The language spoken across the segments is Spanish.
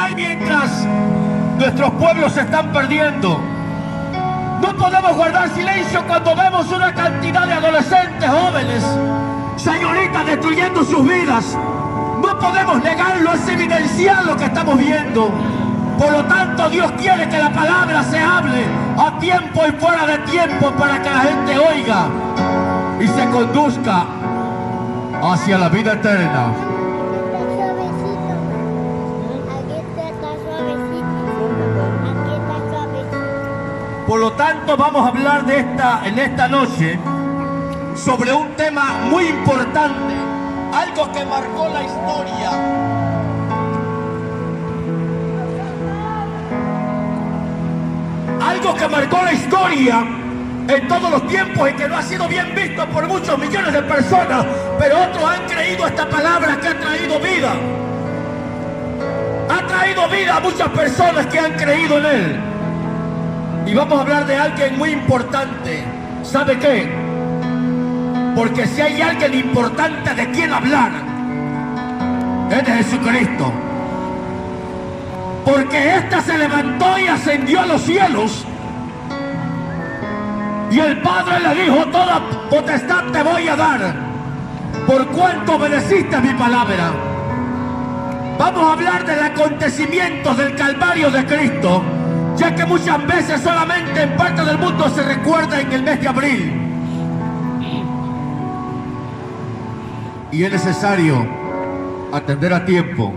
hay mientras nuestros pueblos se están perdiendo. No podemos guardar silencio cuando vemos una cantidad de adolescentes, jóvenes, señoritas destruyendo sus vidas. No podemos negarlo, es evidenciar lo que estamos viendo. Por lo tanto, Dios quiere que la palabra se hable a tiempo y fuera de tiempo para que la gente oiga y se conduzca hacia la vida eterna. Por lo tanto, vamos a hablar en esta noche sobre un tema muy importante, algo que marcó la historia. Algo que marcó la historia en todos los tiempos y que no ha sido bien visto por muchos millones de personas, pero otros han creído esta palabra que ha traído vida. Ha traído vida a muchas personas que han creído en él. Y vamos a hablar de alguien muy importante. ¿Sabe qué? Porque si hay alguien importante de quien hablar, es de Jesucristo. Porque ésta se levantó y ascendió a los cielos. Y el Padre le dijo: toda potestad te voy a dar, por cuanto obedeciste mi palabra. Vamos a hablar del acontecimiento del Calvario de Cristo, ya que muchas veces solamente en parte del mundo se recuerda en el mes de abril. Y es necesario atender a tiempo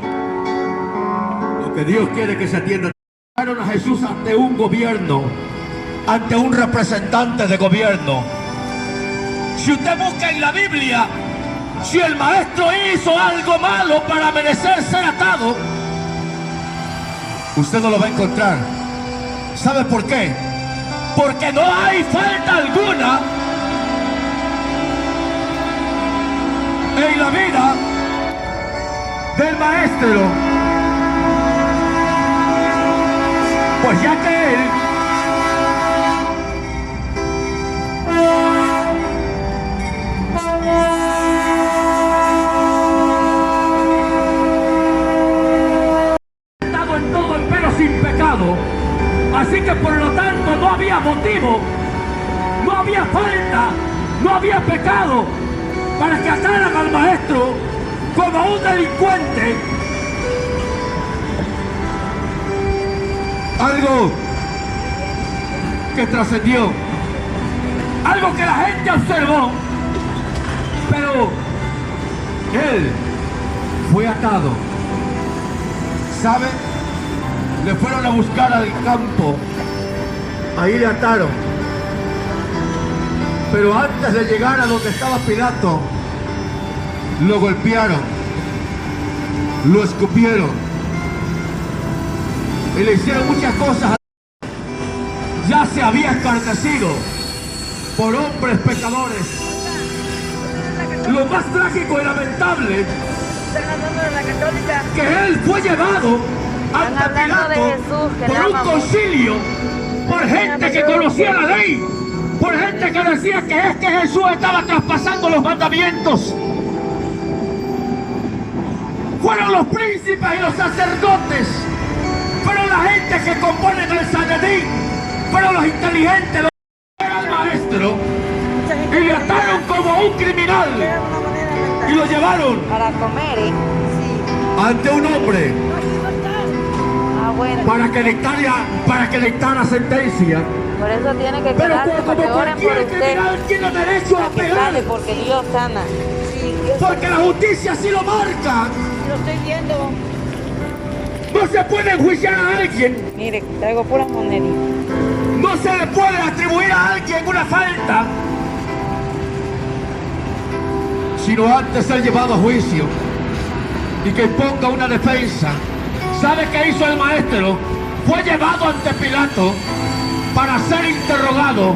lo que Dios quiere que se atienda. Llevaron a Jesús ante un gobierno, ante un representante de gobierno. Si usted busca en la Biblia, si el maestro hizo algo malo para merecer ser atado, usted no lo va a encontrar. ¿Sabe por qué? Porque no hay falta alguna en la vida del maestro. Pues ya que él estado en todo el pero sin pecado, así que por lo tanto no había motivo, no había falta, no había pecado para que ataran al maestro como a un delincuente. Algo que trascendió, algo que la gente observó, pero él fue atado. ¿Sabe? Le fueron a buscar al campo, ahí le ataron. Pero antes de llegar a donde estaba Pilato, lo golpearon, lo escupieron y le hicieron muchas cosas. Ya se había escarnecido por hombres pecadores. Lo más trágico y lamentable, que él fue llevado ante Pilato por un concilio, por gente que conocía la ley, por gente que decía que es que Jesús estaba traspasando los mandamientos. Fueron los príncipes y los sacerdotes, fueron la gente que componen el Sanedrín, fueron los inteligentes, los era el maestro, y le ataron como un criminal y lo llevaron para comer, sí, ante un hombre bueno, para que dictara sentencia. por eso tiene que Pero quedarse como porque oren por cualquier usted, criminal tiene derecho a para que pegar, sale, porque Dios sana. Sí, porque la justicia así lo marca. lo estoy viendo. No se puede enjuiciar a alguien, Mire, traigo puras moneditas. no se le puede atribuir a alguien una falta, sino antes ser llevado a juicio y que ponga una defensa. ¿Sabe qué hizo el maestro? Fue llevado ante Pilato para ser interrogado,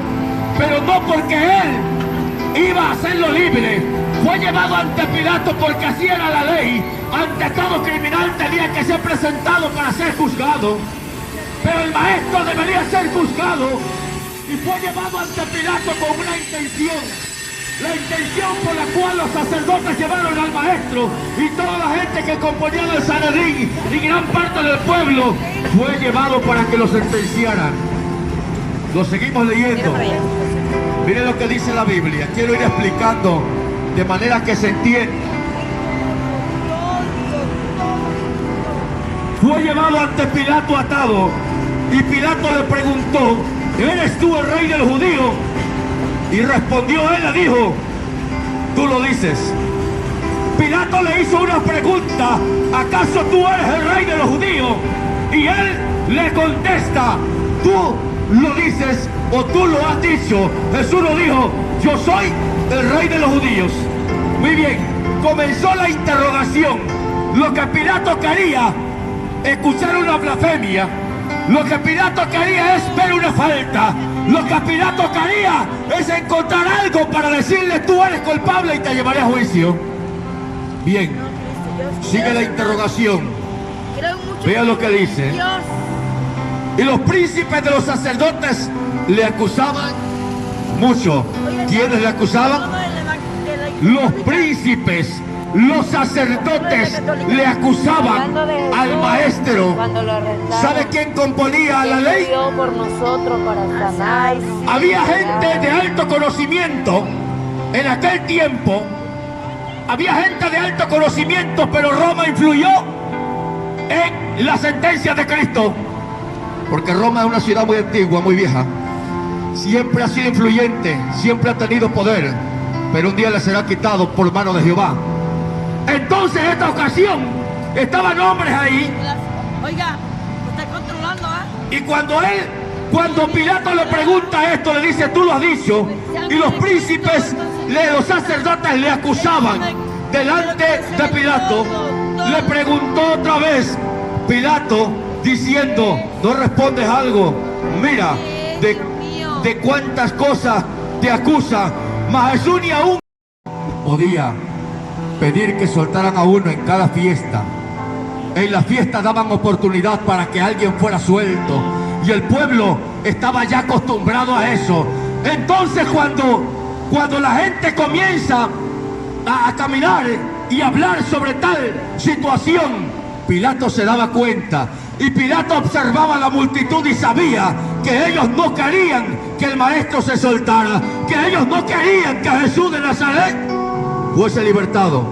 pero no porque él iba a hacerlo libre. Fue llevado ante Pilato porque así era la ley. Ante todo criminal tenía que ser presentado para ser juzgado, pero el maestro debería ser juzgado y fue llevado ante Pilato con una intención La intención por la cual los sacerdotes llevaron al maestro y toda la gente que componía el Sanedrín y gran parte del pueblo fue llevado para que lo sentenciaran. Lo seguimos leyendo. Miren lo que dice la Biblia. Quiero ir explicando de manera que se entienda. Fue llevado ante Pilato atado y Pilato le preguntó: ¿eres tú el rey de los judíos? Y respondió él, le dijo: tú lo dices. Pilato le hizo una pregunta: ¿acaso tú eres el rey de los judíos? Y él le contesta: tú lo dices o tú lo has dicho. Jesús lo dijo: yo soy el rey de los judíos. Muy bien, comenzó la interrogación. Lo que Pilato quería, escuchar una blasfemia. Lo que Pilato quería es ver una falta. Lo que Pilato quería es encontrar algo para decirle: tú eres culpable y te llevaré a juicio. Bien, sigue la interrogación. Vea lo que dice. Y los príncipes de los sacerdotes le acusaban mucho. ¿Quiénes le acusaban? Los príncipes, los sacerdotes le acusaban al maestro. ¿Sabe quién componía la ley? Por nosotros para sanar. Había gente de alto conocimiento en aquel tiempo. Había gente de alto conocimiento, pero Roma influyó en la sentencia de Cristo. Porque Roma es una ciudad muy antigua, muy vieja. Siempre ha sido influyente, siempre ha tenido poder, pero un día le será quitado por mano de Jehová. Entonces, en esta ocasión, estaban hombres ahí. Oiga, está controlando, Y cuando Pilato le pregunta esto, le dice: tú lo has dicho. Y los príncipes, los sacerdotes le acusaban delante de Pilato. Le preguntó otra vez Pilato, diciendo: ¿no respondes algo? Mira, de cuántas cosas te acusa. Mas Jesús ni aún podía pedir que soltaran a uno en cada fiesta. En la fiesta daban oportunidad para que alguien fuera suelto, y el pueblo estaba ya acostumbrado a eso. Entonces cuando la gente comienza a caminar y hablar sobre tal situación, Pilato se daba cuenta, y Pilato observaba la multitud y sabía que ellos no querían que el maestro se soltara, que ellos no querían que Jesús de Nazaret fuese libertado.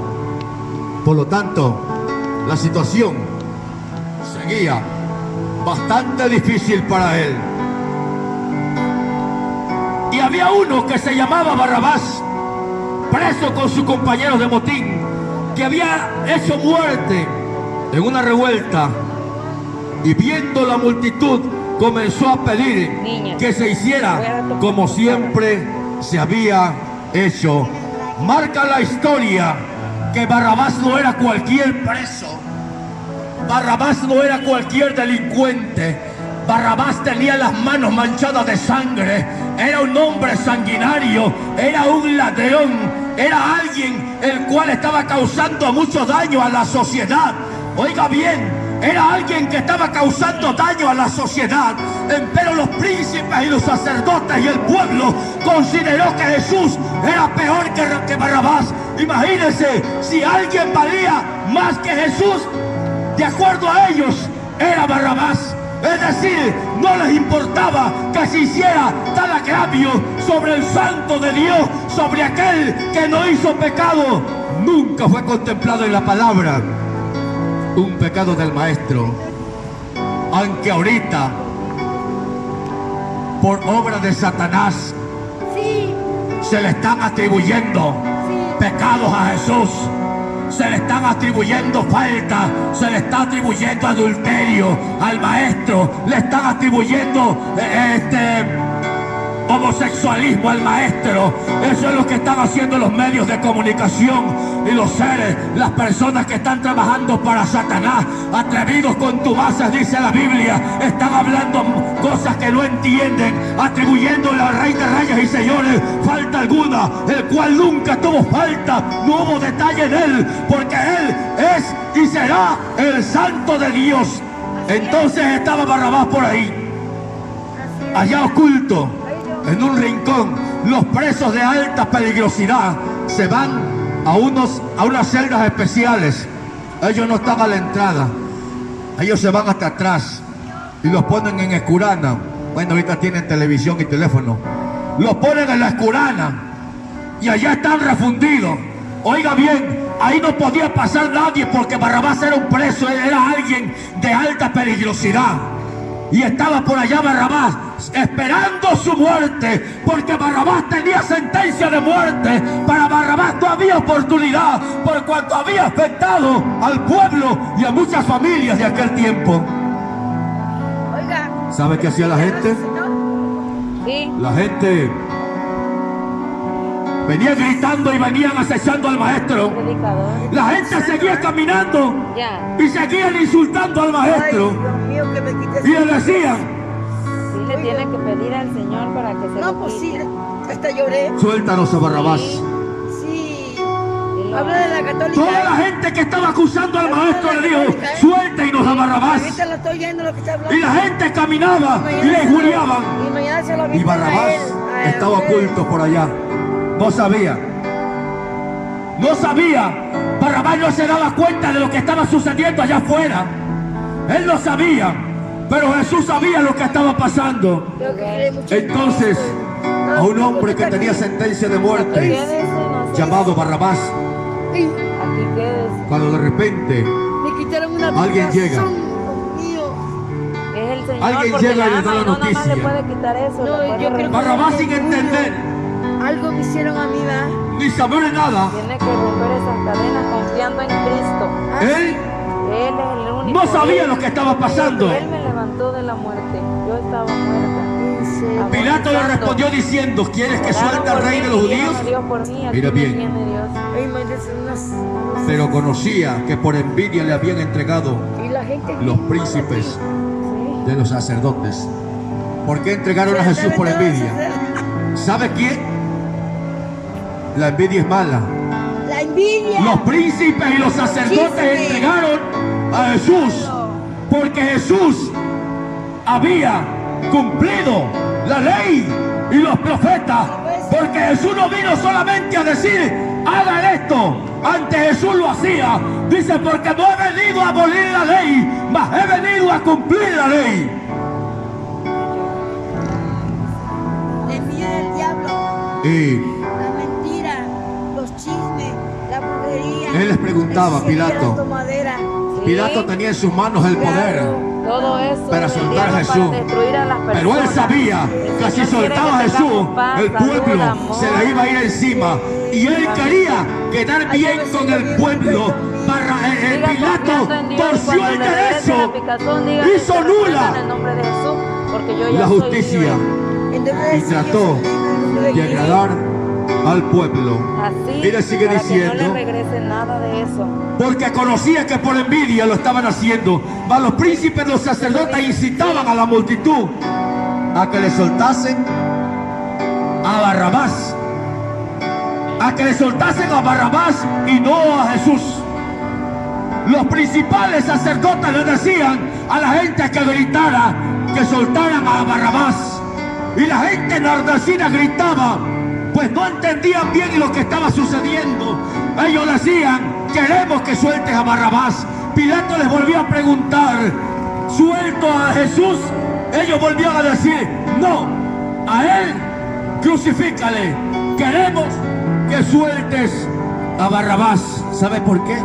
Por lo tanto, la situación seguía bastante difícil para él. Y había uno que se llamaba Barrabás, preso con sus compañeros de motín, que había hecho muerte en una revuelta, y viendo la multitud comenzó a pedir que se hiciera como siempre se había hecho. Marca la historia que Barrabás no era cualquier preso, Barrabás no era cualquier delincuente. Barrabás tenía las manos manchadas de sangre, era un hombre sanguinario, era un ladrón, era alguien el cual estaba causando mucho daño a la sociedad. Oiga bien, era alguien que estaba causando daño a la sociedad. Pero los príncipes y los sacerdotes y el pueblo consideró que Jesús era peor que Barrabás. Imagínense, si alguien valía más que Jesús, de acuerdo a ellos, era Barrabás. Es decir, no les importaba que se hiciera tal agravio sobre el santo de Dios, sobre aquel que no hizo pecado. Nunca fue contemplado en la palabra un pecado del maestro, aunque ahorita, por obra de Satanás, se le están atribuyendo pecados a Jesús, se le están atribuyendo faltas, se le está atribuyendo adulterio al maestro, le están atribuyendo homosexualismo al maestro. Eso es lo que están haciendo los medios de comunicación y los seres, las personas que están trabajando para Satanás, atrevidos contumaces, dice la Biblia, están hablando cosas que no entienden, atribuyéndole al Rey de Reyes y Señores falta alguna, el cual nunca tuvo falta, no hubo detalle en él, porque él es y será el Santo de Dios. Entonces estaba Barrabás por ahí, allá oculto, en un rincón. Los presos de alta peligrosidad se van a unas celdas especiales. Ellos no están a la entrada, ellos se van hasta atrás y los ponen en escurana. Bueno, ahorita tienen televisión y teléfono. Los ponen en la escurana y allá están refundidos. Oiga bien, ahí no podía pasar nadie porque Barrabás era un preso, era alguien de alta peligrosidad. Y estaba por allá Barrabás esperando su muerte, porque Barrabás tenía sentencia de muerte. Para Barrabás no había oportunidad, por cuanto había afectado al pueblo y a muchas familias de aquel tiempo. Oiga. ¿Sabe qué hacía la gente? Sí. La gente venía gritando y venían acechando al maestro. La gente seguía caminando y seguían insultando al maestro. Ay, Dios mío, que me quites. Y le decían: Sí, le tiene que pedir al Señor para que se no, lo pues sí, quite. hasta lloré. suéltanos a Barrabás. Sí. Habla de la católica. Toda la gente que estaba acusando al maestro le dijo: suéltenos a Barrabás. Ahorita la estoy oyendo lo que está hablando. Y la gente caminaba y le injuriaban. Y mañana se lo Y avientan a Barrabás él, a estaba ustedes. oculto por allá. No sabía. No sabía. Barrabás no se daba cuenta de lo que estaba sucediendo allá afuera. Él no sabía. Pero Jesús sabía lo que estaba pasando. Tengo que creer mucho. Entonces, a un hombre que tenía sentencia de muerte, Quédese, no sé. llamado Barrabás, Ay, Aquí quédese. cuando de repente me quitaron una Alguien vida, llega. son, Dios mío. Es el Señor Alguien porque llega y le ama da la y no nada más noticia. le puede quitar eso. No, le puede yo creo que- Barrabás, sin entender Algo me hicieron a mí, ¿verdad? ni saber nada, Tiene que romper esas cadenas confiando en Cristo. él Él es el único. no sabía lo que estaba pasando. Él me levantó de la muerte. Yo estaba muerta. Pilato le respondió diciendo: ¿quieres que suelte al rey de los judíos? Mira bien. Ay, imagínense unas. Pero conocía que por envidia le habían entregado Y la gente. los príncipes de los sacerdotes. ¿Por qué entregaron a Jesús por envidia? ¿Sabe quién? La envidia es mala. La envidia. Los príncipes y los sacerdotes entregaron a Jesús porque Jesús había cumplido la ley y los profetas. Porque Jesús no vino solamente a decir: hagan esto. Antes Jesús lo hacía. Dice: porque no he venido a abolir la ley, mas he venido a cumplir la ley. La envidia del diablo. Y La mentira. Los chismes. La brujería. él les preguntaba a Pilato. La tomadera. Pilato tenía en sus manos el poder Todo eso para el soltar a diablo Jesús. para destruir a las Pero él personas. sabía que si Señor soltaba a quiere que Jesús, tengamos paz, el salud, pueblo amor. se le iba a ir encima. Y él quería quedar bien con el pueblo. Siga Pilato confiando en Dios y torció cuando el le regrese la derecho, picazón, diga hizo que se reprenda nula en el nombre de Jesús, porque yo ya la soy justicia libre. y trató de agradar al pueblo. Así, Y le sigue para diciendo: que no le regrese nada de eso. porque conocía que por envidia lo estaban haciendo. Mas los príncipes, los sacerdotes incitaban a la multitud a que le soltasen a Barrabás. A que le soltasen a Barrabás y no a Jesús. Los principales sacerdotes le decían a la gente que gritara que soltaran a Barrabás. Y la gente enardecida gritaba, pues no entendían bien lo que estaba sucediendo. Ellos decían: queremos que sueltes a Barrabás. Pilato les volvió a preguntar: ¿suelto a Jesús? Ellos volvían a decir: no, a él crucifícale. Queremos que sueltes a Barrabás. ¿Sabe por qué?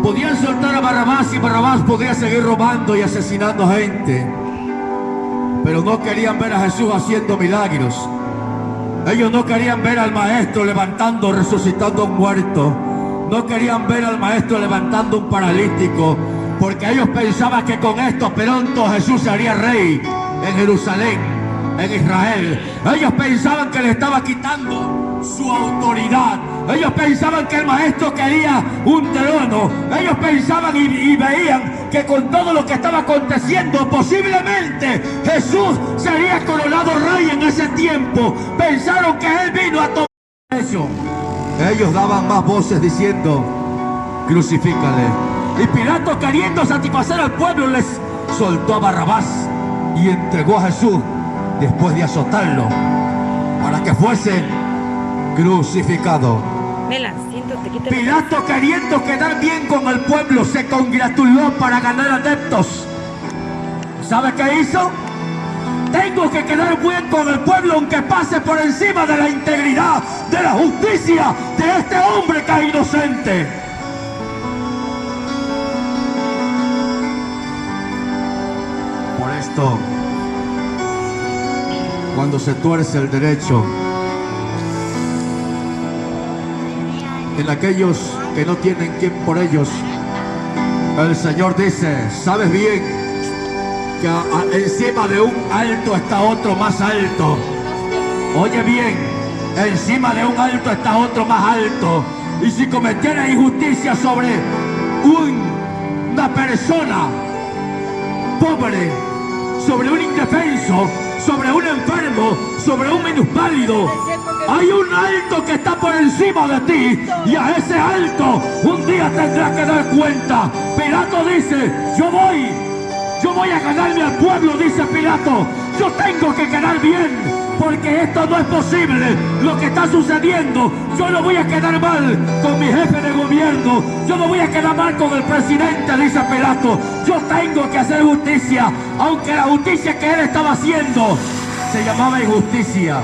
Podían soltar a Barrabás y Barrabás podía seguir robando y asesinando gente. Pero no querían ver a Jesús haciendo milagros. Ellos no querían ver al maestro levantando, resucitando a un muerto. No querían ver al maestro levantando un paralítico, porque ellos pensaban que con esto pronto Jesús sería rey en Jerusalén, en Israel. Ellos pensaban que le estaba quitando su autoridad. Ellos pensaban que el maestro quería un trono. Ellos pensaban y veían que con todo lo que estaba aconteciendo, posiblemente Jesús sería coronado rey en ese tiempo. Pensaron que él vino a tomar eso. Ellos daban más voces diciendo: crucifícale. Y Pilato, queriendo satisfacer al pueblo, les soltó a Barrabás y entregó a Jesús después de azotarlo, para que fuese crucificado. Mela, siéntate, quítate. Pilato, queriendo quedar bien con el pueblo, se congratuló para ganar adeptos. ¿Sabe qué hizo? Tengo que quedar bien con el pueblo, aunque pase por encima de la integridad, de la justicia de este hombre que es inocente. Por esto, cuando se tuerce el derecho en aquellos que no tienen quien por ellos, el Señor dice: sabes bien que encima de un alto está otro más alto. Oye bien, encima de un alto está otro más alto. Y si cometiera injusticia sobre una persona pobre, sobre un indefenso, sobre un enfermo, sobre un minusválido, hay un alto que está por encima de ti, y a ese alto un día tendrás que dar cuenta. Pilato dice: yo voy a ganarme al pueblo, dice Pilato. Yo tengo que quedar bien, porque esto no es posible, lo que está sucediendo. Yo no voy a quedar mal con mi jefe de gobierno, yo no voy a quedar mal con el presidente, dice Pilato. Yo tengo que hacer justicia, aunque la justicia que él estaba haciendo se llamaba injusticia.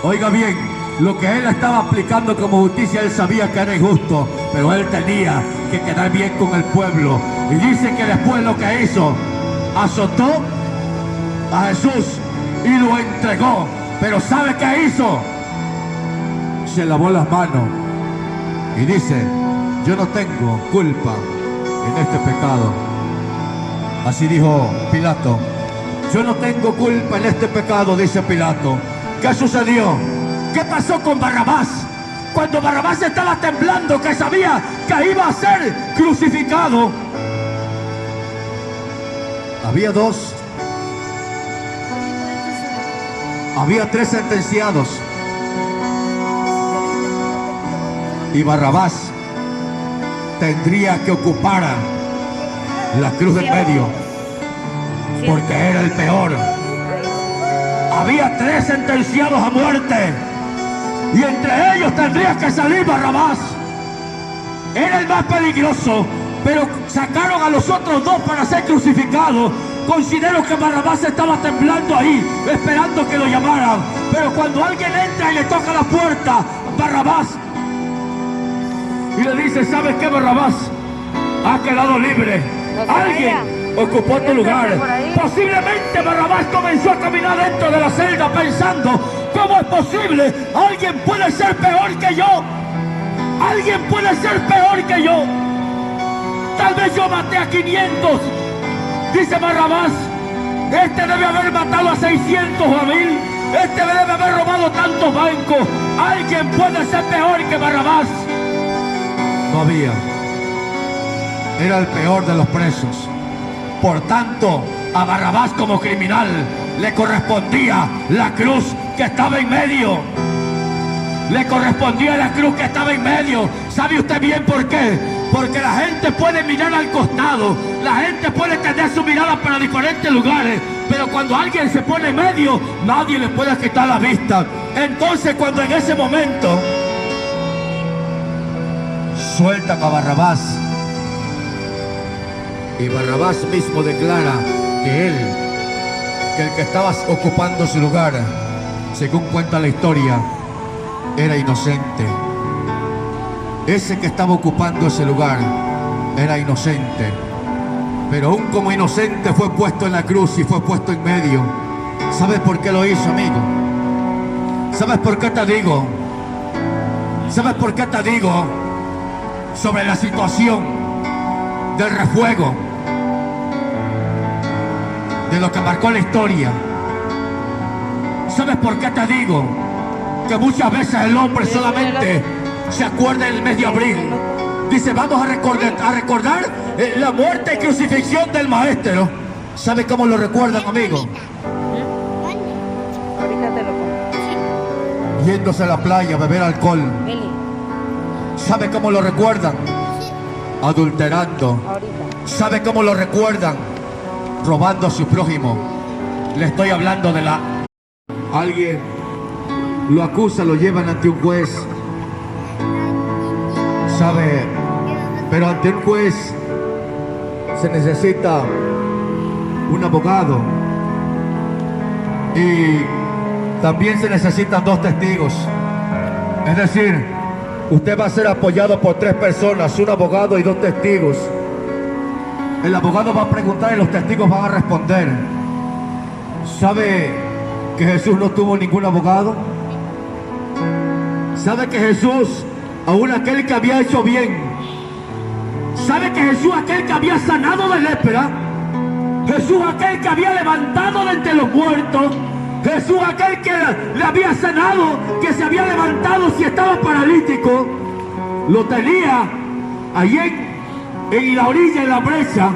Oiga bien, lo que él estaba aplicando como justicia, él sabía que era injusto, pero él tenía que quedar bien con el pueblo. Y dice que después lo que hizo, azotó a Jesús y lo entregó. Pero ¿sabe qué hizo? Se lavó las manos y dice: yo no tengo culpa en este pecado. Así dijo Pilato: yo no tengo culpa en este pecado, dice Pilato. ¿Qué sucedió? ¿Qué pasó con Barrabás? Cuando Barrabás estaba temblando, que sabía que iba a ser crucificado, había tres sentenciados, y Barrabás tendría que ocupar la cruz del medio, porque era el peor. Había tres sentenciados a muerte, y entre ellos tendría que salir Barrabás. Era el más peligroso, pero sacaron a los otros dos para ser crucificados. Considero que Barrabás estaba temblando ahí, esperando que lo llamaran. Pero cuando alguien entra y le toca la puerta, Barrabás, y le dice: ¿sabes qué, Barrabás? Has quedado libre. Alguien ocupó tu lugar. Posiblemente Barrabás comenzó a caminar dentro de la celda pensando: ¿cómo es posible? Alguien puede ser peor que yo. Alguien puede ser peor que yo. Tal vez yo maté a 500. Dice Barrabás: este debe haber matado a 600 o a 1000. Este debe haber robado tantos bancos. Alguien puede ser peor que Barrabás. No había. Era el peor de los presos. Por tanto, a Barrabás como criminal le correspondía la cruz que estaba en medio. Le correspondía la cruz que estaba en medio. ¿Sabe usted bien por qué? Porque la gente puede mirar al costado, la gente puede tener su mirada para diferentes lugares, pero cuando alguien se pone en medio, nadie le puede quitar la vista. Entonces, cuando en ese momento sueltan a Barrabás, y Barrabás mismo declara que el que estaba ocupando su lugar, según cuenta la historia, era inocente. Ese que estaba ocupando ese lugar era inocente, pero aún como inocente fue puesto en la cruz y fue puesto en medio. ¿Sabes por qué lo hizo, amigo? ¿Sabes por qué te digo? ¿Sabes por qué te digo sobre la situación del refuego, de lo que marcó la historia? ¿Sabes por qué te digo que muchas veces el hombre solamente se acuerda del mes de abril? Dice: vamos a recordar la muerte y crucifixión del maestro. ¿Sabe cómo lo recuerdan, amigo? Ahorita te lo pongo. Yéndose a la playa a beber alcohol. ¿Sabe cómo lo recuerdan? Adulterando. Ahorita. ¿Sabe cómo lo recuerdan? Robando a su prójimo. Le estoy hablando de la... Alguien lo acusa, lo llevan ante un juez. ¿Sabe? Pero ante un juez se necesita un abogado. Y también se necesitan 2 testigos. Es decir, usted va a ser apoyado por 3 personas, un abogado y 2 testigos. El abogado va a preguntar y los testigos van a responder. ¿Sabe que Jesús no tuvo ningún abogado? ¿Sabe que Jesús, aún aquel que había hecho bien? ¿Sabe que Jesús, aquel que había sanado de lepra? Jesús, aquel que había levantado de entre los muertos. Jesús, aquel que le había sanado, que se había levantado si estaba paralítico, lo tenía allí en la orilla, en la brecha.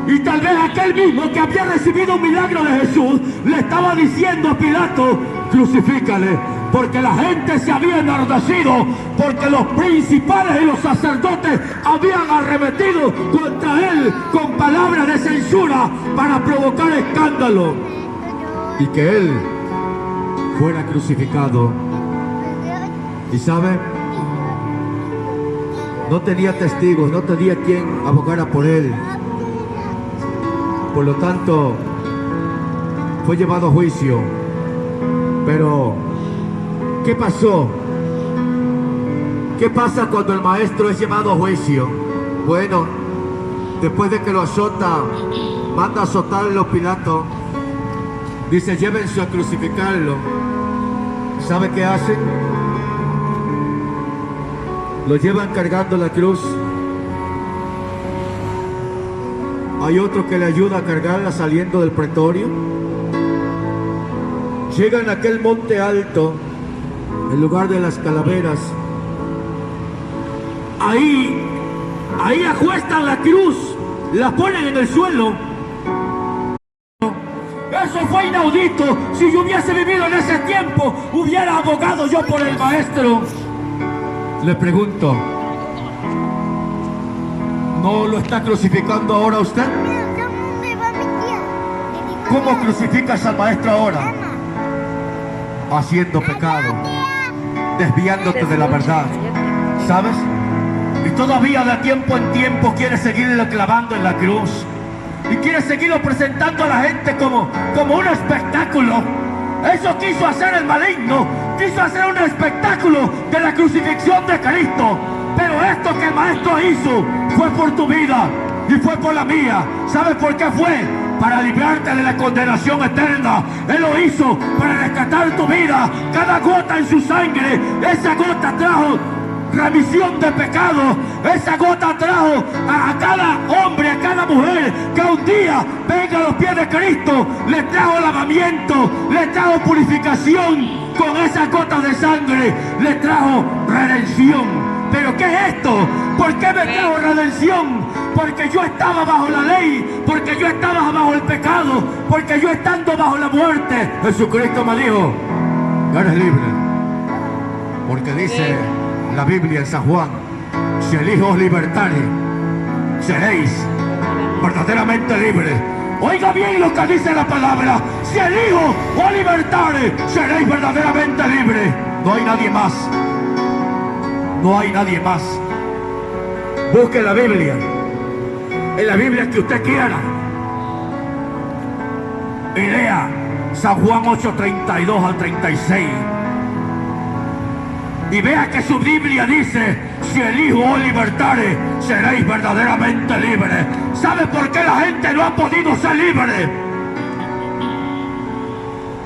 Y tal vez aquel mismo que había recibido un milagro de Jesús le estaba diciendo a Pilato: crucifícale, porque la gente se había enardecido, porque los principales y los sacerdotes habían arremetido contra él con palabras de censura para provocar escándalo y que él fuera crucificado. Y sabe, no tenía testigos, no tenía quien abogara por él. Por lo tanto, fue llevado a juicio. Pero ¿qué pasó? ¿Qué pasa cuando el maestro es llevado a juicio? Bueno, después de que lo azota, manda a azotarlo Pilato. Dice: llévense a crucificarlo. ¿Sabe qué hacen? Lo llevan cargando la cruz. Hay otro que le ayuda a cargarla saliendo del pretorio. Llegan a aquel monte alto, el lugar de las calaveras. Ahí acuestan la cruz, la ponen en el suelo. Eso fue inaudito. Si yo hubiese vivido en ese tiempo, hubiera abogado yo por el maestro. Le pregunto, ¿no lo está crucificando ahora usted? ¿Cómo crucificas al maestro ahora? Haciendo pecado, desviándote de la verdad, ¿sabes? Y todavía de tiempo en tiempo quieres seguirlo clavando en la cruz y quieres seguirlo presentando a la gente como un espectáculo. Eso quiso hacer el maligno, quiso hacer un espectáculo de la crucifixión de Cristo. Pero esto que el maestro hizo fue por tu vida y fue por la mía. ¿Sabes por qué fue? Para librarte de la condenación eterna. Él lo hizo para rescatar tu vida. Cada gota en su sangre, esa gota trajo remisión de pecado. Esa gota trajo a cada hombre, a cada mujer que un día venga a los pies de Cristo, le trajo lavamiento, le trajo purificación. Con esas gotas de sangre le trajo redención. ¿Pero qué es esto? ¿Por qué me trajo redención? Porque yo estaba bajo la ley, porque yo estaba bajo el pecado, porque yo estando bajo la muerte, Jesucristo me dijo: eres libre. Porque dice la Biblia en San Juan: si el Hijo os libertare, seréis verdaderamente libres. Oiga bien lo que dice la palabra: si el Hijo os libertare, seréis verdaderamente libres. No hay nadie más. No hay nadie más. Busque la Biblia, en la Biblia que usted quiera, y lea San Juan 8:32 al 36. Y vea que su Biblia dice: si el Hijo os libertare, seréis verdaderamente libres. ¿Sabe por qué la gente no ha podido ser libre?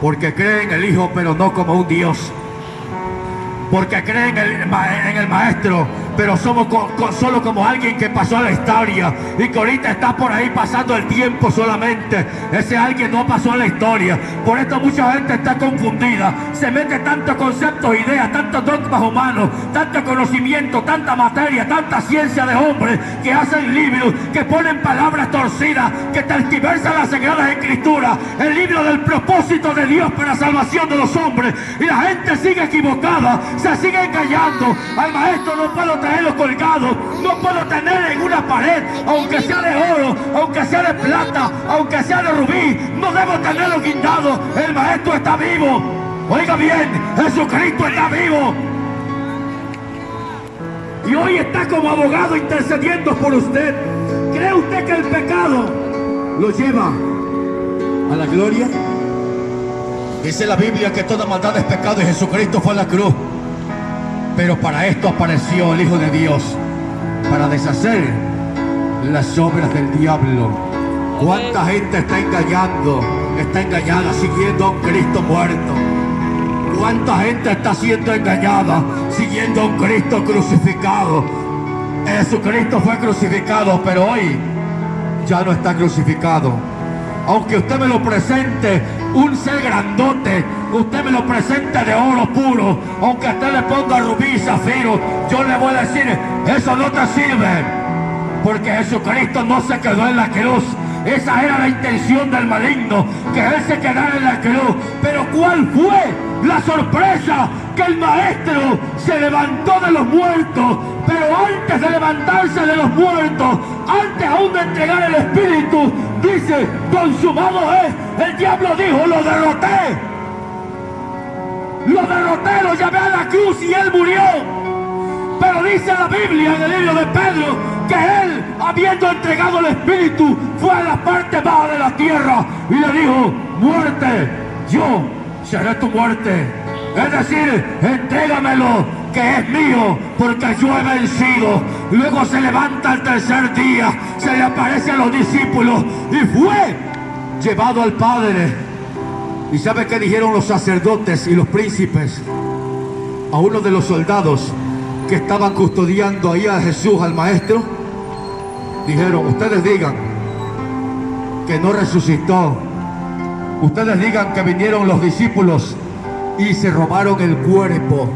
Porque creen en el Hijo, pero no como un Dios. Porque creen en el maestro, pero somos solo como alguien que pasó a la historia y que ahorita está por ahí pasando el tiempo solamente. Ese alguien no pasó a la historia. Por esto mucha gente está confundida. Se mete tantos conceptos, ideas, tantos dogmas humanos, tanto conocimiento, tanta materia, tanta ciencia de hombres que hacen libros, que ponen palabras torcidas, que tergiversan las Sagradas Escrituras, el libro del propósito de Dios para la salvación de los hombres. Y la gente sigue equivocada, se sigue engañando. Al maestro no puedo traerlo colgado, no puedo tener en una pared, aunque sea de oro, aunque sea de plata, aunque sea de rubí, no debo tenerlo guindado. El Maestro está vivo. Oiga bien, Jesucristo está vivo. Y hoy está como abogado intercediendo por usted. ¿Cree usted que el pecado lo lleva a la gloria? Dice la Biblia que toda maldad es pecado y Jesucristo fue a la cruz. Pero para esto apareció el Hijo de Dios, para deshacer las obras del diablo. ¿Cuánta gente está engañada siguiendo a un Cristo muerto? ¿Cuánta gente está siendo engañada siguiendo a un Cristo crucificado? Jesucristo fue crucificado, pero hoy ya no está crucificado. Aunque usted me lo presente un ser grandote, usted me lo presente de oro puro, aunque usted le ponga rubí y zafiro, yo le voy a decir, eso no te sirve, porque Jesucristo no se quedó en la cruz. Esa era la intención del maligno, que Él se quedara en la cruz. Pero ¿cuál fue la sorpresa? Que el Maestro se levantó de los muertos. Pero antes de levantarse de los muertos, antes aún de entregar el Espíritu, dice, consumado es. El diablo dijo, lo derroté. Lo derroté, lo llevé a la cruz y Él murió. Pero dice la Biblia en el libro de Pedro que Él, habiendo entregado el Espíritu, fue a la parte baja de la tierra y le dijo, muerte, yo seré tu muerte. Es decir, entrégamelo, que es mío, porque yo he vencido. Luego se levanta al tercer día, se le aparece a los discípulos y fue llevado al Padre. ¿Y sabe qué dijeron los sacerdotes y los príncipes a uno de los soldados que estaban custodiando ahí a Jesús, al Maestro? Dijeron, ustedes digan que no resucitó, ustedes digan que vinieron los discípulos y se robaron el cuerpo,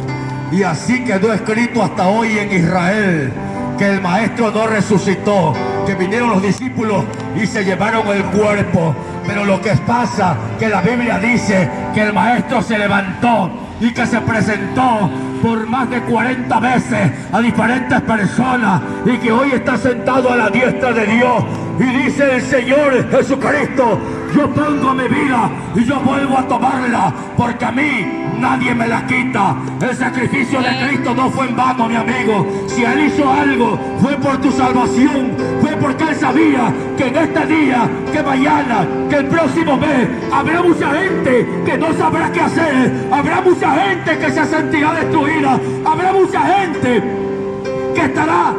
y así quedó escrito hasta hoy en Israel, que el Maestro no resucitó, que vinieron los discípulos y se llevaron el cuerpo. Pero lo que pasa, que la Biblia dice que el Maestro se levantó y que se presentó por más de 40 veces a diferentes personas, y que hoy está sentado a la diestra de Dios. Y dice el Señor Jesucristo, yo pongo mi vida y yo vuelvo a tomarla, porque a mí nadie me la quita. El sacrificio de Cristo no fue en vano, mi amigo. Si Él hizo algo, fue por tu salvación, fue porque Él sabía que en este día, que mañana, que el próximo mes, habrá mucha gente que no sabrá qué hacer, habrá mucha gente que se sentirá destruida, habrá mucha gente que estará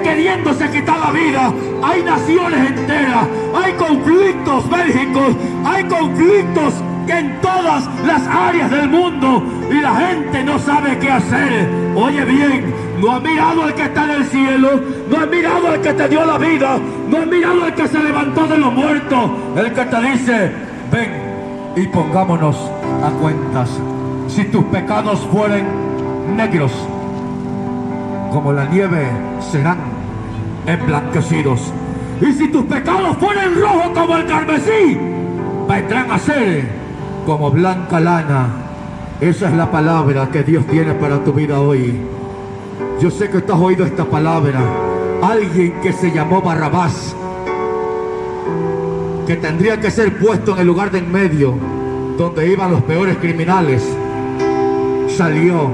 queriéndose quitar la vida. Hay naciones enteras, hay conflictos bélicos, hay conflictos en todas las áreas del mundo, y la gente no sabe qué hacer. Oye bien, no has mirado al que está en el cielo, no has mirado al que te dio la vida, no has mirado al que se levantó de los muertos, el que te dice, ven y pongámonos a cuentas. Si tus pecados fueren negros como la nieve, serán emblanquecidos, y si tus pecados fueren rojos como el carmesí, vendrán a ser como blanca lana. Esa es la palabra que Dios tiene para tu vida hoy. Yo sé que tú has oído esta palabra. Alguien que se llamó Barrabás, que tendría que ser puesto en el lugar de en medio donde iban los peores criminales, salió,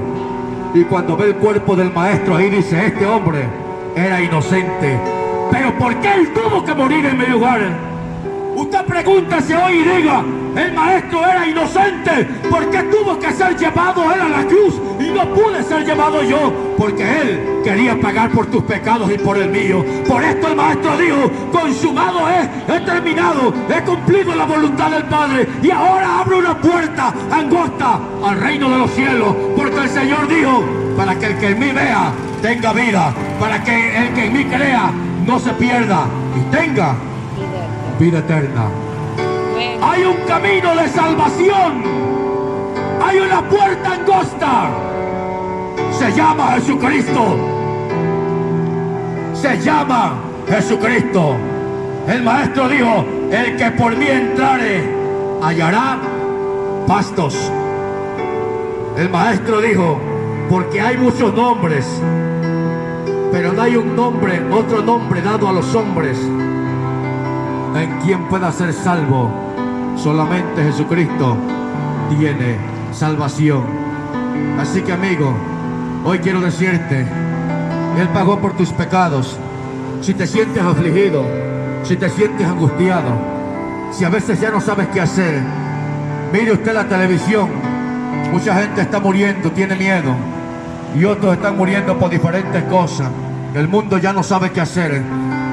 y cuando ve el cuerpo del Maestro ahí dice, este hombre era inocente, pero ¿por qué él tuvo que morir en mi lugar? Usted pregúntese hoy y diga, el Maestro era inocente, ¿por qué tuvo que ser llevado él a la cruz y no pude ser llevado yo? Porque él quería pagar por tus pecados y por el mío. Por esto el Maestro dijo, consumado es, he terminado, he cumplido la voluntad del Padre, y ahora abro una puerta angosta al reino de los cielos, porque el Señor dijo, para que el que en mí vea tenga vida, para que el que en mí crea no se pierda y tenga vida eterna. Hay un camino de salvación, hay una puerta angosta, se llama Jesucristo, se llama Jesucristo. El Maestro dijo, el que por mí entrare hallará pastos. El Maestro dijo, porque hay muchos nombres Pero no hay un nombre, otro nombre dado a los hombres en quien pueda ser salvo. Solamente Jesucristo tiene salvación. Así que, amigo, hoy quiero decirte, Él pagó por tus pecados. Si te sientes afligido, si te sientes angustiado, si a veces ya no sabes qué hacer, mire usted la televisión. Mucha gente está muriendo, tiene miedo, y otros están muriendo por diferentes cosas. El mundo ya no sabe qué hacer,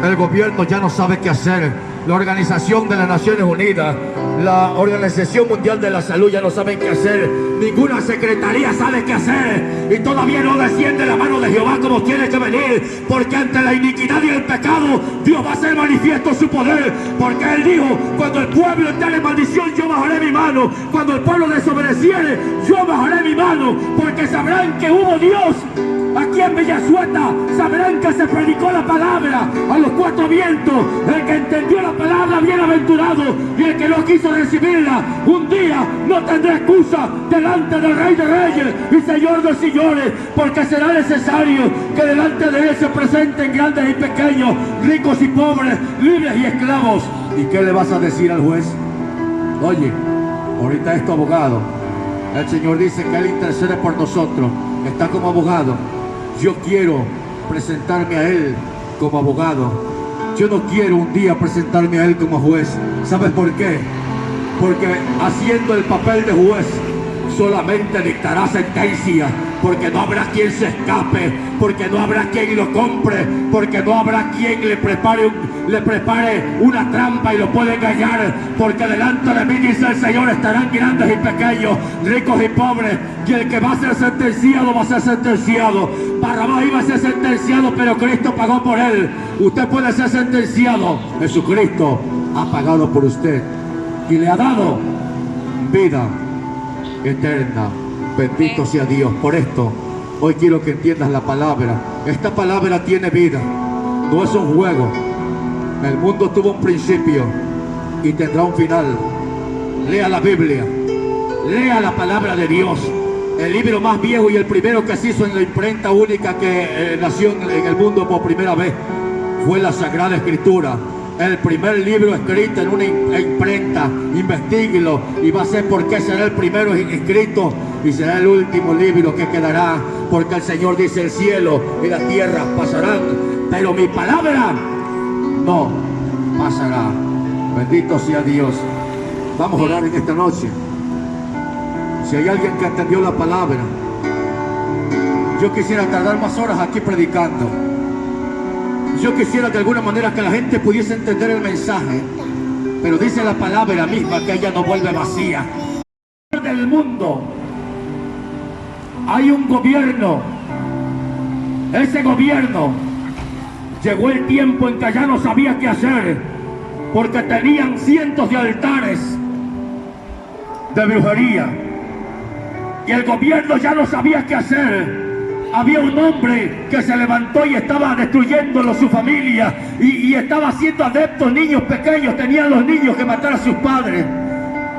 el gobierno ya no sabe qué hacer, la Organización de las Naciones Unidas, la Organización Mundial de la Salud ya no saben qué hacer, ninguna secretaría sabe qué hacer, y todavía no desciende la mano de Jehová como tiene que venir, porque ante la iniquidad y el pecado Dios va a hacer manifiesto su poder, porque Él dijo: cuando el pueblo esté en maldición, yo bajaré mi mano; cuando el pueblo desobedeciere, yo bajaré mi mano, porque sabrán que hubo Dios aquí en Villazueta, sabrán que se predicó la palabra a los cuatro vientos. El que entendió la palabra, bienaventurado, y el que no quiso recibirla, un día no tendrá excusa delante del Rey de Reyes y Señor de Señores, porque será necesario que delante de Él se presenten grandes y pequeños, ricos y pobres, libres y esclavos. ¿Y qué le vas a decir al juez? Oye, ahorita es tu abogado. El Señor dice que Él intercede por nosotros, está como abogado. Yo quiero presentarme a Él como abogado. Yo no quiero un día presentarme a Él como juez. ¿Sabes por qué? Porque haciendo el papel de juez solamente dictará sentencia, porque no habrá quien se escape, porque no habrá quien lo compre, porque no habrá quien le prepare una trampa y lo pueda engañar, porque delante de mí, dice el Señor, estarán grandes y pequeños, ricos y pobres, y el que va a ser sentenciado va a ser sentenciado. Barrabás iba a ser sentenciado, pero Cristo pagó por él. Usted puede ser sentenciado, Jesucristo ha pagado por usted y le ha dado vida eterna. Bendito sea Dios. Por esto, hoy quiero que entiendas la palabra. Esta palabra tiene vida, no es un juego. El mundo tuvo un principio y tendrá un final. Lea la Biblia, lea la palabra de Dios. El libro más viejo y el primero que se hizo en la imprenta única que nació en el mundo por primera vez fue la Sagrada Escritura. El primer libro escrito en una imprenta, investíguelo y va a ser porque será el primero escrito y será el último libro que quedará, porque el Señor dice: el cielo y la tierra pasarán, pero mi palabra no pasará. Bendito sea Dios. Vamos a orar en esta noche. Si hay alguien que entendió la palabra, yo quisiera tardar más horas aquí predicando. Yo quisiera de alguna manera que la gente pudiese entender el mensaje, pero dice la palabra misma que ella no vuelve vacía. Del mundo hay un gobierno. Ese gobierno llegó el tiempo en que ya no sabía qué hacer, porque tenían cientos de altares de brujería y el gobierno ya no sabía qué hacer. Había un hombre que se levantó y estaba destruyéndolo su familia y estaba haciendo adeptos niños pequeños. Tenían los niños que matar a sus padres.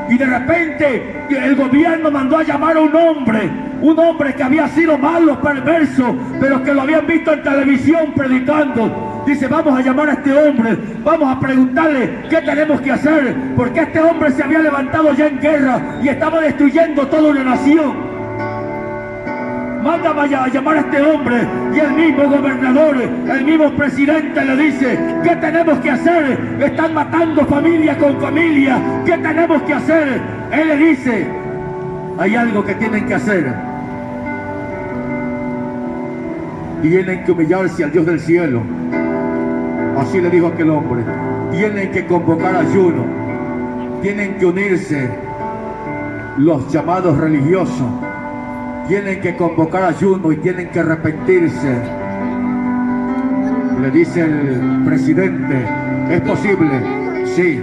Y de repente el gobierno mandó a llamar a un hombre que había sido malo, perverso, pero que lo habían visto en televisión predicando. Dice: vamos a llamar a este hombre, vamos a preguntarle qué tenemos que hacer, porque este hombre se había levantado ya en guerra y estaba destruyendo toda una nación. Manda a llamar a este hombre, y el mismo gobernador, el mismo presidente le dice: ¿qué tenemos que hacer? Están matando familia con familia, ¿qué tenemos que hacer? Él le dice: hay algo que tienen que hacer. Tienen que humillarse al Dios del cielo. Así le dijo aquel hombre. Tienen que convocar ayuno, tienen que unirse los llamados religiosos, tienen que convocar ayuno y tienen que arrepentirse. Le dice el presidente: ¿es posible? Sí,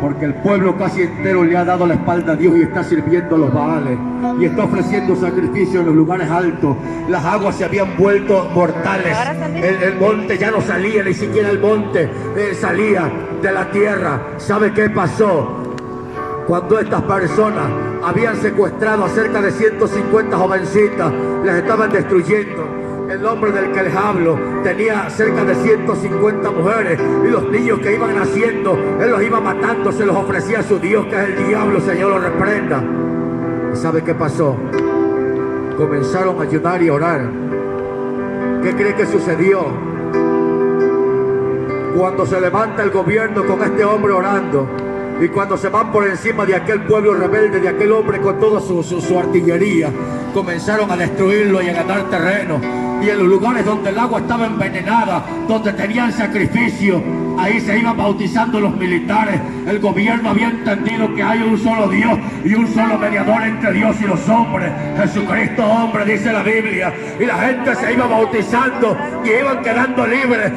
porque el pueblo casi entero le ha dado la espalda a Dios y está sirviendo a los Baales y está ofreciendo sacrificios en los lugares altos. Las aguas se habían vuelto mortales. El monte ya no salía, ni siquiera el monte salía de la tierra. ¿Sabe qué pasó? Cuando estas personas habían secuestrado a cerca de 150 jovencitas, les estaban destruyendo. el hombre del que les hablo tenía cerca de 150 mujeres, y los niños que iban naciendo, él los iba matando, se los ofrecía a su Dios, que es el diablo. Señor, lo reprenda. ¿Y sabe qué pasó? Comenzaron a ayunar y a orar. ¿Qué cree que sucedió? Cuando se levanta el gobierno con este hombre orando, y cuando se van por encima de aquel pueblo rebelde, de aquel hombre con toda su artillería, comenzaron a destruirlo y a ganar terreno. Y en los lugares donde el agua estaba envenenada, donde tenían sacrificio, ahí se iban bautizando los militares. El gobierno había entendido que hay un solo Dios y un solo mediador entre Dios y los hombres, Jesucristo hombre, dice la Biblia. Y la gente se iba bautizando y iban quedando libres.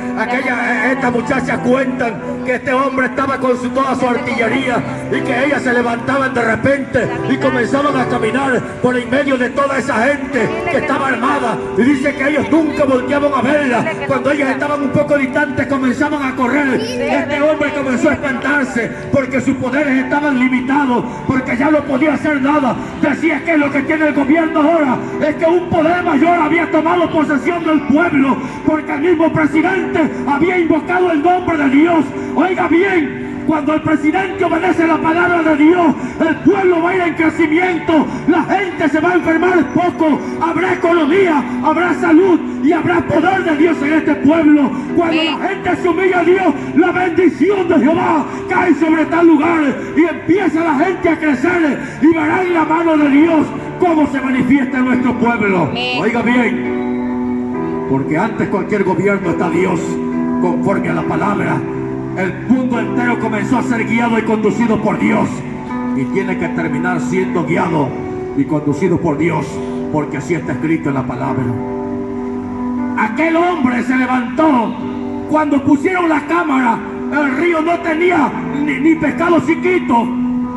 Estas muchachas cuentan que este hombre estaba con toda su artillería, y que ellas se levantaban de repente y comenzaban a caminar por en medio de toda esa gente que estaba armada, y dice que ellos nunca volteaban a verla. Cuando ellas estaban un poco distantes, comenzaban a correr. Este hombre comenzó a espantarse porque sus poderes estaban limitados, porque ya no podía hacer nada. Decía que lo que tiene el gobierno ahora es que un poder mayor había tomado posesión del pueblo, porque el mismo presidente había invocado el nombre de Dios. Oiga bien, cuando el presidente obedece la palabra de Dios, el pueblo va a ir en crecimiento, la gente se va a enfermar poco, habrá economía, habrá salud y habrá poder de Dios en este pueblo. Cuando la gente se humilla a Dios, la bendición de Jehová cae sobre tal lugar, y empieza la gente a crecer, y verán la mano de Dios cómo se manifiesta en nuestro pueblo. Oiga bien, porque antes cualquier gobierno está Dios, conforme a la palabra. El mundo entero comenzó a ser guiado y conducido por Dios, y tiene que terminar siendo guiado y conducido por Dios, porque así está escrito en la palabra. Aquel hombre se levantó cuando pusieron la cámara. El río no tenía ni pescado chiquito.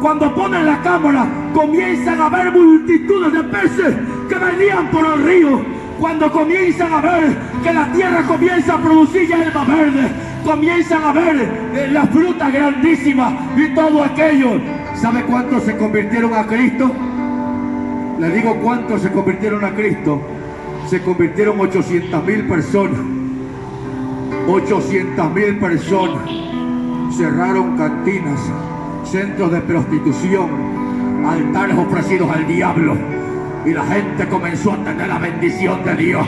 Cuando ponen la cámara, comienzan a ver multitudes de peces que venían por el río. Cuando comienzan a ver que la tierra comienza a producir hierba verde, comienzan a ver las frutas grandísimas y todo aquello. ¿Sabe cuántos se convirtieron a Cristo? Le digo cuántos se convirtieron a Cristo. Se convirtieron 800,000 personas. 800,000 personas. Cerraron cantinas, centros de prostitución, altares ofrecidos al diablo. Y la gente comenzó a tener la bendición de Dios.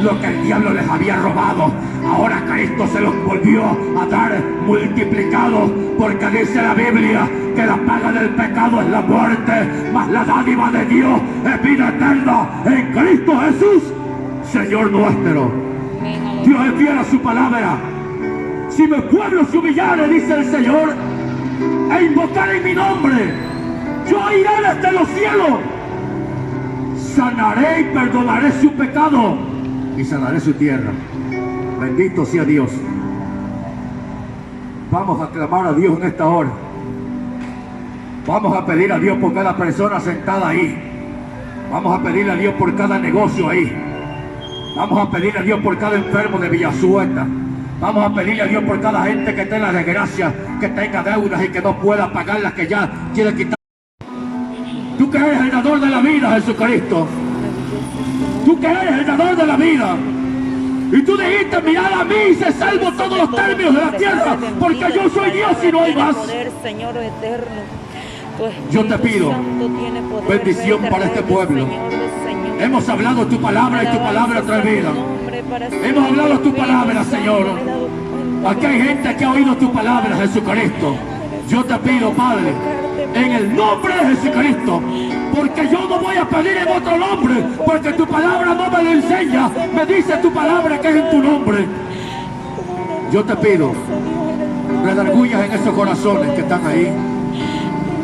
Lo que el diablo les había robado, ahora Cristo se los volvió a dar multiplicado, porque dice la Biblia que la paga del pecado es la muerte, mas la dádiva de Dios es vida eterna en Cristo Jesús, Señor nuestro. Dios es fiel a su palabra. Si mi pueblo se humillare, dice el Señor, e invocare en mi nombre, yo iré desde los cielos, sanaré y perdonaré su pecado y sanaré su tierra. Bendito sea Dios. Vamos a clamar a Dios en esta hora. Vamos a pedir a Dios por cada persona sentada ahí. Vamos a pedirle a Dios por cada negocio ahí. Vamos a pedirle a Dios por cada enfermo de Villasueta. Vamos a pedirle a Dios por cada gente que tenga desgracia, que tenga deudas y que no pueda pagarlas, que ya quiere quitar. Tú que eres el dador de la vida, Jesucristo. Tú que eres el dador de la vida. Y tú dijiste, mirad a mí y se salvo todos los términos de la tierra, porque yo soy Dios y no hay más. Yo te pido bendición para este pueblo. Hemos hablado tu palabra y tu palabra trae vida. Hemos hablado tu palabra, Señor. Aquí hay gente que ha oído tu palabra, Jesucristo. Yo te pido, Padre, en el nombre de Jesucristo, porque yo no voy a pedir en otro nombre, porque tu palabra no me lo enseña, me dice tu palabra que es en tu nombre. Yo te pido, redargullas en esos corazones que están ahí,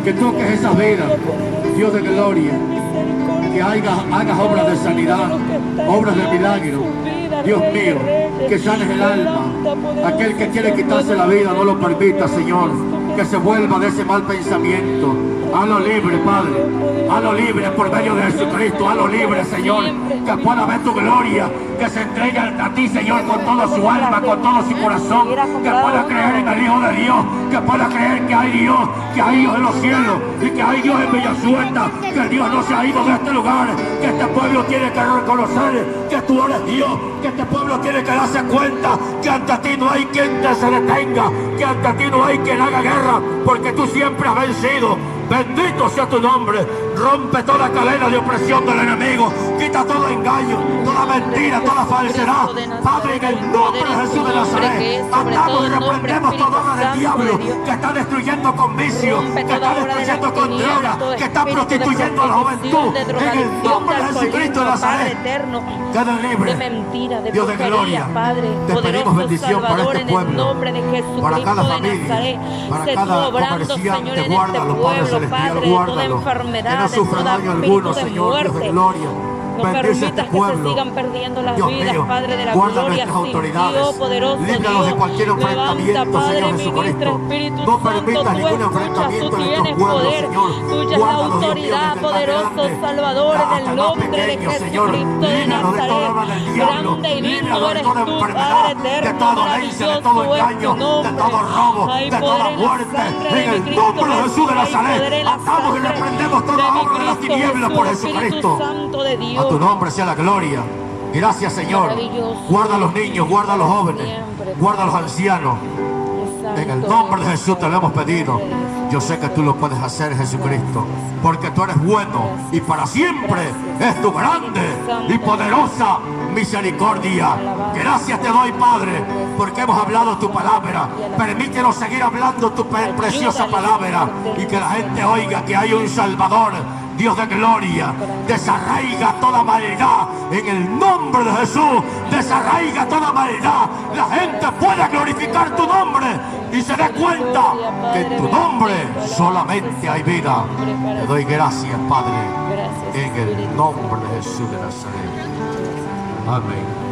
que toques esas vidas, Dios de gloria, que hagas obras de sanidad, obras de milagro, Dios mío, que sanes el alma. Aquel que quiere quitarse la vida, no lo permita, Señor. que se vuelva de ese mal pensamiento. Hazlo libre, Padre. Hazlo libre por medio de Jesucristo. Hazlo libre, Señor. Que pueda ver tu gloria. Que se entregue a ti, Señor, con toda su alma, con todo su corazón. Que pueda creer en el Hijo de Dios. Que pueda creer que hay Dios. Que hay Dios en los cielos. Y que hay Dios en Villazueta. Que Dios no se ha ido de este lugar. Que este pueblo tiene que reconocer que tú eres Dios. Que este pueblo tiene que darse cuenta que ante ti no hay quien te se detenga. Que ante ti no hay quien haga guerra. Porque tú siempre has vencido. Bendito sea tu nombre. Rompe toda cadena de opresión del enemigo. Quita todo engaño, toda mentira, toda falsedad. Padre, en el nombre de Jesús de Nazaret, atamos y reprendemos toda obra del diablo que está destruyendo con vicio, que está destruyendo con droga, que está prostituyendo a la juventud. En el nombre de Jesucristo de Nazaret, queden libres. Dios de gloria, te pedimos bendición para este pueblo, para cada familia, para cada comerciante. Guárdalo, Padre Celestial, guárdalo. Que no sufra daño alguno, Señor, Dios de gloria. No permitas que se sigan perdiendo las vidas, Padre de la gloria, sin Dios poderoso, líbranos de cualquier enfrentamiento, Señor Jesucristo. No permitas ningún enfrentamiento en nuestro pueblo, Señor. Tuya es la autoridad, poderoso Salvador, en el nombre de Jesucristo de Nazaret. Grande y digno eres tú, Padre eterno, de toda dolencia, de todo engaño, de todo robo, de toda muerte. En el nombre de Jesús de Nazaret, atamos y reprendemos toda obra de las tinieblas por Jesucristo. A tu nombre sea la gloria. Gracias, Señor. Guarda a los niños, guarda a los jóvenes, guarda a los ancianos. En el nombre de Jesús te lo hemos pedido. Yo sé que tú lo puedes hacer, Jesucristo, porque tú eres bueno y para siempre es tu grande y poderosa misericordia. Gracias te doy, Padre, porque hemos hablado tu palabra. Permítenos seguir hablando tu preciosa palabra y que la gente oiga que hay un Salvador, Dios de gloria. Desarraiga toda maldad en el nombre de Jesús. Desarraiga toda maldad. La gente pueda glorificar tu nombre y se dé cuenta que en tu nombre solamente hay vida. Te doy gracias, Padre, en el nombre de Jesús de Nazaret. Amén.